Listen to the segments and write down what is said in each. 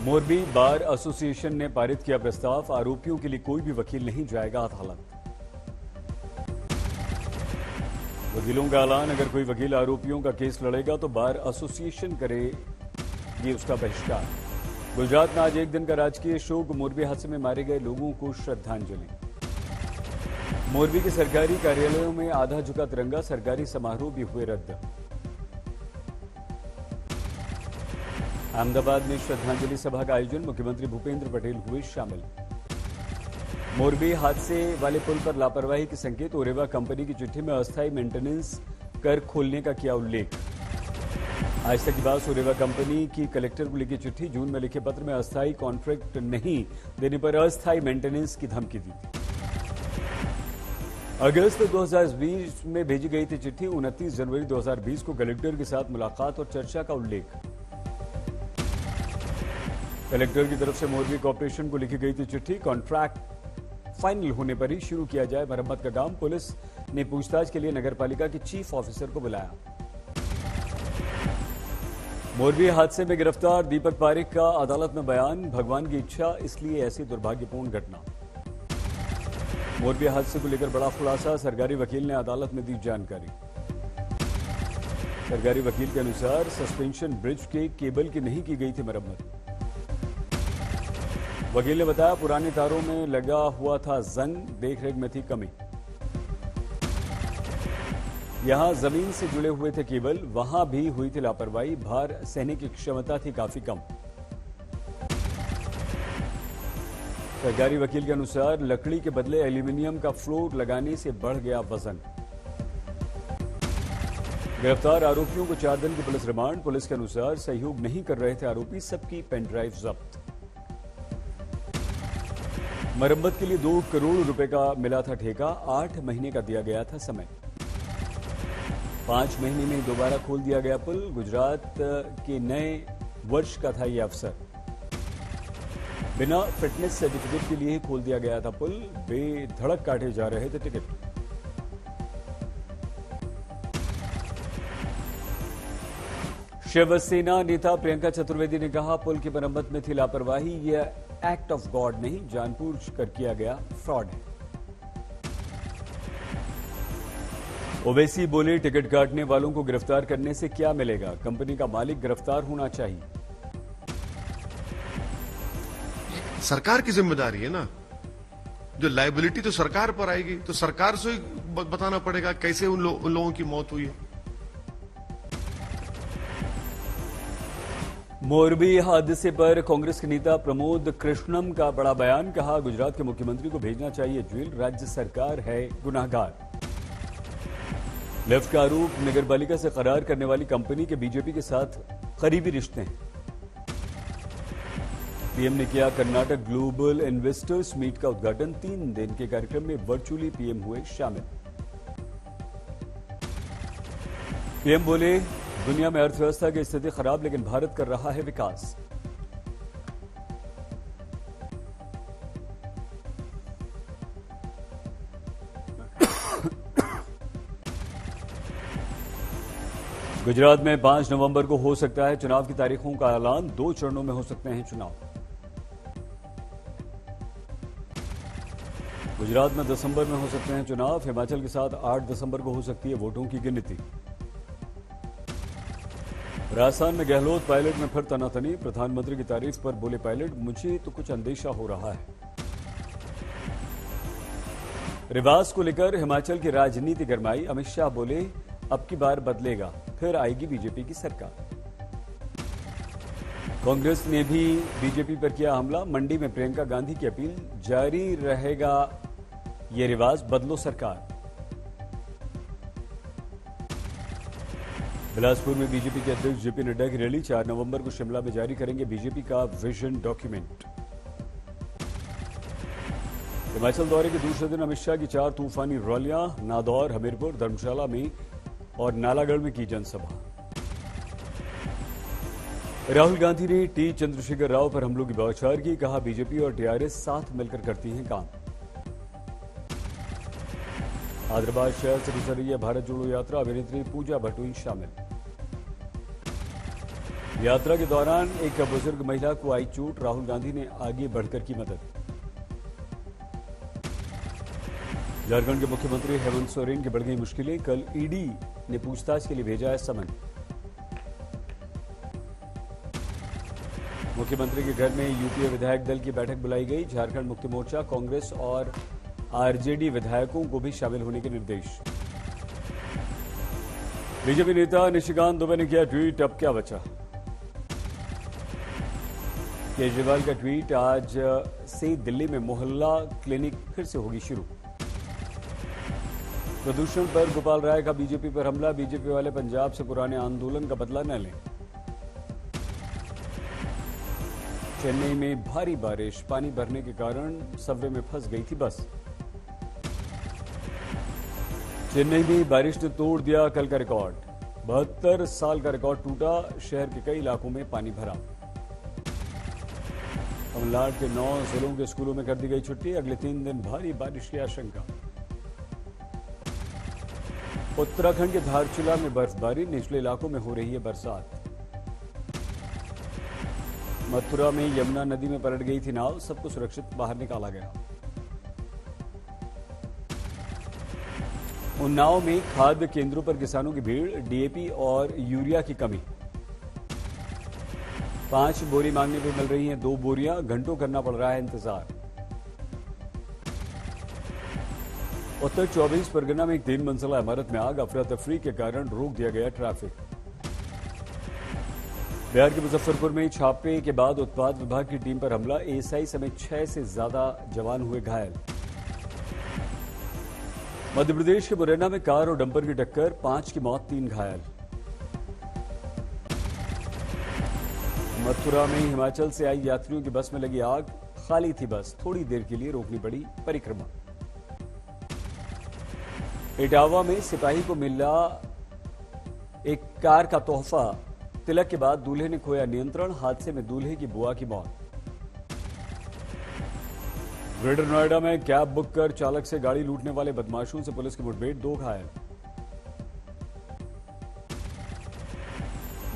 Morbi bar association ने पारित किया प्रस्ताव, आरोपियों के लिए कोई भी वकील नहीं जाएगा अदालत। वकीलों का ऐलान, अगर कोई वकील आरोपियों का केस लड़ेगा तो बार एसोसिएशन करेगी उसका बहिष्कार। गुजरात में आज एक दिन का राजकीय शोक, मोरबी हादसे में मारे गए लोगों को श्रद्धांजलि। मोरबी के सरकारी कार्यालयों में आधा झुका तिरंगा, सरकारी समारोह भी हुए रद्द। अहमदाबाद में श्रद्धांजलि सभा का आयोजन, मुख्यमंत्री भूपेंद्र पटेल हुए शामिल। मोरबी हादसे वाले पुल पर लापरवाही के संकेत, ओरेवा कंपनी की चिट्ठी में अस्थायी मेंटेनेंस कर खोलने का किया उल्लेख। आज तक की बात, ओरेवा कंपनी की कलेक्टर को लिखी चिट्ठी, जून में लिखे पत्र में अस्थायी कॉन्ट्रैक्ट नहीं देने पर अस्थायी मेंटेनेंस की धमकी दी थी। अगस्त 2020 में भेजी गई थी चिट्ठी, 29 जनवरी 2020 को कलेक्टर के साथ मुलाकात और चर्चा का उल्लेख। कलेक्टर की तरफ से मोरबी कॉर्पोरेशन को लिखी गई थी चिट्ठी, कॉन्ट्रैक्ट फाइनल होने पर ही शुरू किया जाए मरम्मत का काम। पुलिस ने पूछताछ के लिए नगरपालिका के चीफ ऑफिसर को बुलाया। मोरबी हादसे में गिरफ्तार दीपक पारेख का अदालत में बयान, भगवान की इच्छा इसलिए ऐसी दुर्भाग्यपूर्ण घटना। मोरबी हादसे को लेकर बड़ा खुलासा, सरकारी वकील ने अदालत में दी जानकारी। सरकारी वकील के अनुसार सस्पेंशन ब्रिज के केबल की नहीं की गई थी मरम्मत। वकील ने बताया, पुराने तारों में लगा हुआ था जंग, देखरेख में थी कमी। यहां जमीन से जुड़े हुए थे केबल, वहां भी हुई थी लापरवाही, भार सहने की क्षमता थी काफी कम। सरकारी वकील के अनुसार लकड़ी के बदले एल्यूमिनियम का फ्लोर लगाने से बढ़ गया वजन। गिरफ्तार आरोपियों को 4 दिन की पुलिस रिमांड, पुलिस के अनुसार सहयोग नहीं कर रहे थे आरोपी, सबकी पेनड्राइव जब्त। मरम्मत के लिए 2 करोड़ रुपए का मिला था ठेका, 8 महीने का दिया गया था समय। 5 महीने में दोबारा खोल दिया गया पुल, गुजरात के नए वर्ष का था यह अवसर। बिना फिटनेस सर्टिफिकेट के लिए ही खोल दिया गया था पुल, बेधड़क काटे जा रहे थे टिकट। शिवसेना नेता प्रियंका चतुर्वेदी ने कहा, पुल की मरम्मत में थी लापरवाही, यह एक्ट ऑफ गॉड नहीं, जानबूझ कर किया गया फ्रॉड है। ओवैसी बोले, टिकट काटने वालों को गिरफ्तार करने से क्या मिलेगा, कंपनी का मालिक गिरफ्तार होना चाहिए। सरकार की जिम्मेदारी है ना, जो लायबिलिटी तो सरकार पर आएगी, तो सरकार से बताना पड़ेगा कैसे उन लोगों की मौत हुई है। मोरबी हादसे पर कांग्रेस के नेता प्रमोद कृष्णम का बड़ा बयान, कहा, गुजरात के मुख्यमंत्री को भेजना चाहिए जेल, राज्य सरकार है गुनाहगार। लेफ्ट का आरोप, नगरपालिका से करार करने वाली कंपनी के बीजेपी के साथ करीबी रिश्ते हैं। पीएम ने किया कर्नाटक ग्लोबल इन्वेस्टर्स मीट का उद्घाटन, 3 दिन के कार्यक्रम में वर्चुअली पीएम हुए शामिल। पीएम बोले, दुनिया में अर्थव्यवस्था की स्थिति खराब, लेकिन भारत कर रहा है विकास। गुजरात में 5 नवंबर को हो सकता है चुनाव की तारीखों का ऐलान, 2 चरणों में हो सकते हैं चुनाव। गुजरात में दिसंबर में हो सकते हैं चुनाव, हिमाचल के साथ 8 दिसंबर को हो सकती है वोटों की गिनती। राजस्थान में गहलोत पायलट में फिर तनातनी, प्रधानमंत्री की तारीफ पर बोले पायलट, मुझे तो कुछ अंदेशा हो रहा है। रिवाज को लेकर हिमाचल की राजनीति गरमाई, अमित शाह बोले, अब की बार बदलेगा, फिर आएगी बीजेपी की सरकार। कांग्रेस ने भी बीजेपी पर किया हमला, मंडी में प्रियंका गांधी की अपील, जारी रहेगा ये रिवाज, बदलो सरकार। बिलासपुर में बीजेपी के अध्यक्ष जेपी नड्डा की रैली, 4 नवंबर को शिमला में जारी करेंगे बीजेपी का विजन डॉक्यूमेंट। हिमाचल दौरे के दूसरे दिन अमित शाह की 4 तूफानी रैलियां, नादौर, हमीरपुर, धर्मशाला में और नालागढ़ में की जनसभा। राहुल गांधी ने टी चंद्रशेखर राव पर हमलों की बौछार की, कहा, बीजेपी और टीआरएस साथ मिलकर करती हैं काम। हैदराबाद शहर से गुजर रही है भारत जोड़ो यात्रा, अभिनेत्री पूजा भट्ट हुई शामिल। यात्रा के दौरान एक बुजुर्ग महिला को आई चोट, राहुल गांधी ने आगे बढ़कर की मदद। झारखंड के मुख्यमंत्री हेमंत सोरेन की बढ़ गई मुश्किलें, कल ईडी ने पूछताछ के लिए भेजा है समन। मुख्यमंत्री के घर में यूपीए विधायक दल की बैठक बुलाई गई, झारखंड मुक्ति मोर्चा, कांग्रेस और आरजेडी विधायकों को भी शामिल होने के निर्देश। बीजेपी नेता निशिकांत दुबे ने किया ट्वीट, अब क्या बचा। केजरीवाल का ट्वीट, आज से दिल्ली में मोहल्ला क्लिनिक फिर से होगी शुरू। प्रदूषण पर गोपाल राय का बीजेपी पर हमला, बीजेपी वाले पंजाब से पुराने आंदोलन का बदला न लें। चेन्नई में भारी बारिश, पानी भरने के कारण सबवे में फंस गई थी बस। चेन्नई में बारिश ने तोड़ दिया कल का रिकॉर्ड, 72 साल का रिकॉर्ड टूटा, शहर के कई इलाकों में पानी भरा। तमिलनाडु के 9 जिलों के स्कूलों में कर दी गई छुट्टी, अगले 3 दिन भारी बारिश की आशंका। उत्तराखंड के धारचूला में बर्फबारी, निचले इलाकों में हो रही है बरसात। मथुरा में यमुना नदी में पलट गई थी नाव, सबको सुरक्षित बाहर निकाला गया। उन्नाव में खाद्य केंद्रों पर किसानों की भीड़, डीएपी और यूरिया की कमी। 5 बोरी मांगने पर मिल रही हैं 2 बोरियां, घंटों करना पड़ रहा है इंतजार। उत्तर 24 परगना में एक 3 मंजिला इमारत में आग, अफरा तफरी के कारण रोक दिया गया ट्रैफिक। बिहार के मुजफ्फरपुर में छापे के बाद उत्पाद विभाग की टीम पर हमला, एएसआई समेत 6 से ज्यादा जवान हुए घायल। मध्य प्रदेश के मुरैना में कार और डंपर की टक्कर, 5 की मौत, 3 घायल। मथुरा में हिमाचल से आई यात्रियों की बस में लगी आग, खाली थी बस, थोड़ी देर के लिए रोकनी पड़ी परिक्रमा। इटावा में सिपाही को मिला एक कार का तोहफा, तिलक के बाद दूल्हे ने खोया नियंत्रण, हादसे में दूल्हे की बुआ की मौत। ग्रेटर नोएडा में कैब बुक कर चालक से गाड़ी लूटने वाले बदमाशों से पुलिस की मुठभेड़, 2 घायल।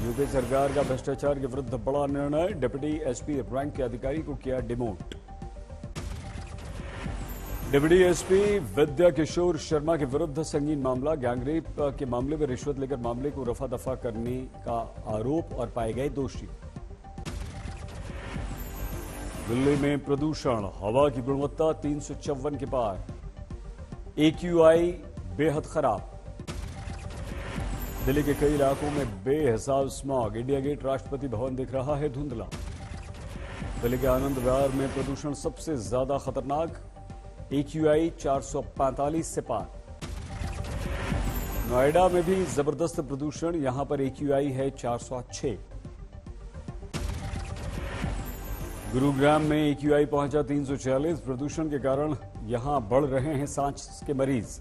यूपी सरकार का भ्रष्टाचार के विरुद्ध बड़ा निर्णय, डिप्टी एसपी रैंक के अधिकारी को किया डिमोट। डिप्टी एसपी विद्या किशोर शर्मा के विरुद्ध संगीन मामला, गैंगरेप के मामले में रिश्वत लेकर मामले को रफा दफा करने का आरोप और पाए गए दोषी। दिल्ली में प्रदूषण, हवा की गुणवत्ता 354 के पार, एक्यूआई बेहद खराब। दिल्ली के कई इलाकों में बेहिसाब smog, India gate Rashtrapati Bhavan दिख रहा है धुंधला। दिल्ली के आनंद विहार में प्रदूषण सबसे ज्यादा खतरनाक, एक्यूआई 445 से पार। नोएडा में भी जबरदस्त प्रदूषण, यहां पर एक्यूआई है 406। गुरुग्राम में एक्यूआई पहुंचा 340, प्रदूषण के कारण यहां बढ़ रहे हैं सांस के मरीज।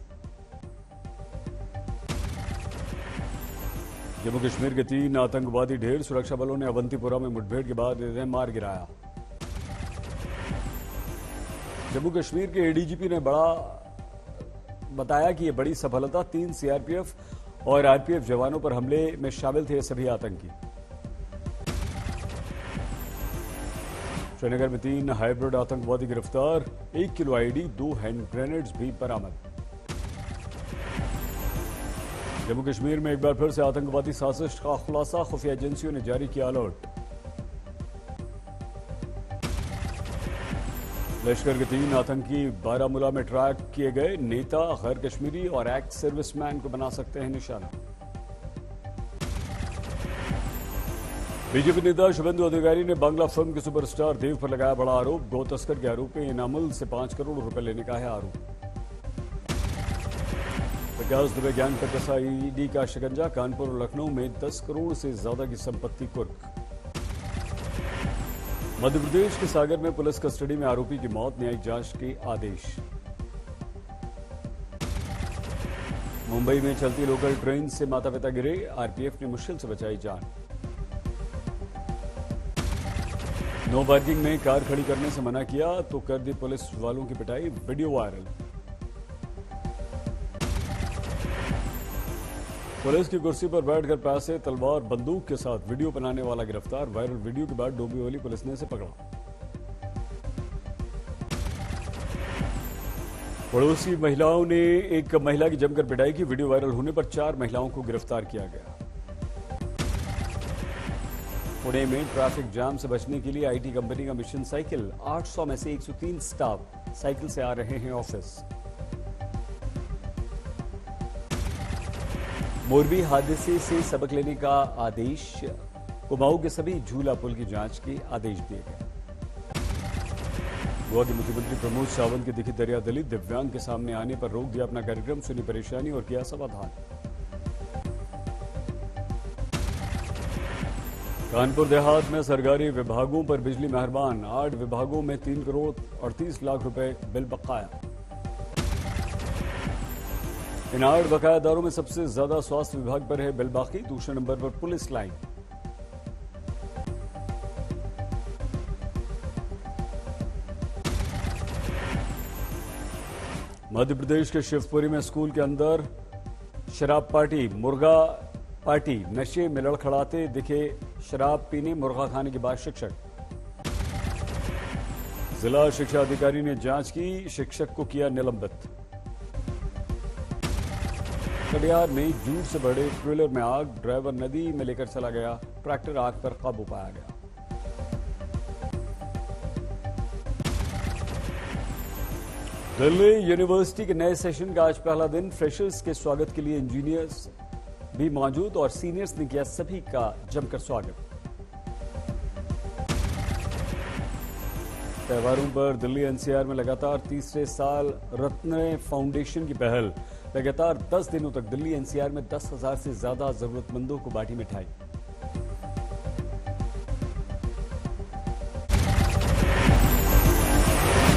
जम्मू कश्मीर के 3 आतंकवादी ढेर, सुरक्षा बलों ने अवंतीपुरा में मुठभेड़ के बाद इन्हें मार गिराया। जम्मू कश्मीर के एडीजीपी ने बताया कि यह बड़ी सफलता, 3 सीआरपीएफ और आरपीएफ जवानों पर हमले में शामिल थे सभी आतंकी। श्रीनगर में 3 हाइब्रिड आतंकवादी गिरफ्तार, 1 किलो आईडी, 2 हैंड ग्रेनेड्स भी बरामद। जम्मू कश्मीर में एक बार फिर से आतंकवादी साजिश का खुलासा, खुफिया एजेंसियों ने जारी किया अलर्ट। लश्कर के 3 आतंकी बारामूला में ट्रैक किए गए, नेता गैर कश्मीरी और एक्स सर्विसमैन को बना सकते हैं निशाना। बीजेपी नेता शुभेंदु अधिकारी ने बांग्ला फिल्म के सुपरस्टार देव पर लगाया बड़ा आरोप, गौ तस्कर के आरोप में इनामुल से 5 करोड़ रुपए लेने का है आरोप। विकास दुबे गैंग पर कसा ईडी का शिकंजा, कानपुर और लखनऊ में 10 करोड़ से ज्यादा की संपत्ति कुर्क। मध्य प्रदेश के सागर में पुलिस कस्टडी में आरोपी की मौत, न्यायिक जांच के आदेश। मुंबई में चलती लोकल ट्रेन से माता पिता गिरे, आरपीएफ ने मुश्किल से बचाई जान। नो पार्किंग में कार खड़ी करने से मना किया तो कर दी पुलिस वालों की पिटाई, वीडियो वायरल। पुलिस की कुर्सी पर बैठकर पैसे, तलवार, बंदूक के साथ वीडियो बनाने वाला गिरफ्तार। वायरल वीडियो के बाद डोंबिवली पुलिस ने इसे पकड़ा। पड़ोसी महिलाओं ने एक महिला की जमकर पिटाई की। वीडियो वायरल होने पर 4 महिलाओं को गिरफ्तार किया गया। पुणे में ट्रैफिक जाम से बचने के लिए आईटी कंपनी का मिशन साइकिल। 800 में से 103 स्टाफ साइकिल से आ रहे हैं ऑफिस। मोरबी हादसे से सबक लेने का आदेश। कुमाऊं के सभी झूला पुल की जांच के आदेश दिए गए। गोवा के मुख्यमंत्री प्रमोद सावंत की दिखी दरिया दलित। दिव्यांग के सामने आने पर रोक दिया अपना कार्यक्रम, सुनी परेशानी और किया समाधान। कानपुर देहात में सरकारी विभागों पर बिजली मेहरबान। 8 विभागों में 3 करोड़ 38 लाख रुपए बिल बकाया। इन 8 बकायादारों में सबसे ज्यादा स्वास्थ्य विभाग पर है बिल बाकी। दूसरे नंबर पर पुलिस लाइन। मध्य प्रदेश के शिवपुरी में स्कूल के अंदर शराब पार्टी, मुर्गा पार्टी। नशे में लड़खड़ाते दिखे शराब पीने, मुर्गा खाने के बाद शिक्षक। जिला शिक्षा अधिकारी ने जांच की, शिक्षक को किया निलंबित। कटिहार में जूट से बड़े ट्रेलर में आग। ड्राइवर नदी में लेकर चला गया। ट्रैक्टर आग पर काबू पाया गया। दिल्ली यूनिवर्सिटी के नए सेशन का आज पहला दिन। फ्रेशर्स के स्वागत के लिए इंजीनियर्स भी मौजूद और सीनियर्स ने किया सभी का जमकर स्वागत। त्योहारों पर दिल्ली एनसीआर में लगातार तीसरे साल रत्न फाउंडेशन की पहल। लगातार 10 दिनों तक दिल्ली एनसीआर में 10,000 से ज्यादा जरूरतमंदों को बांटी मिठाई।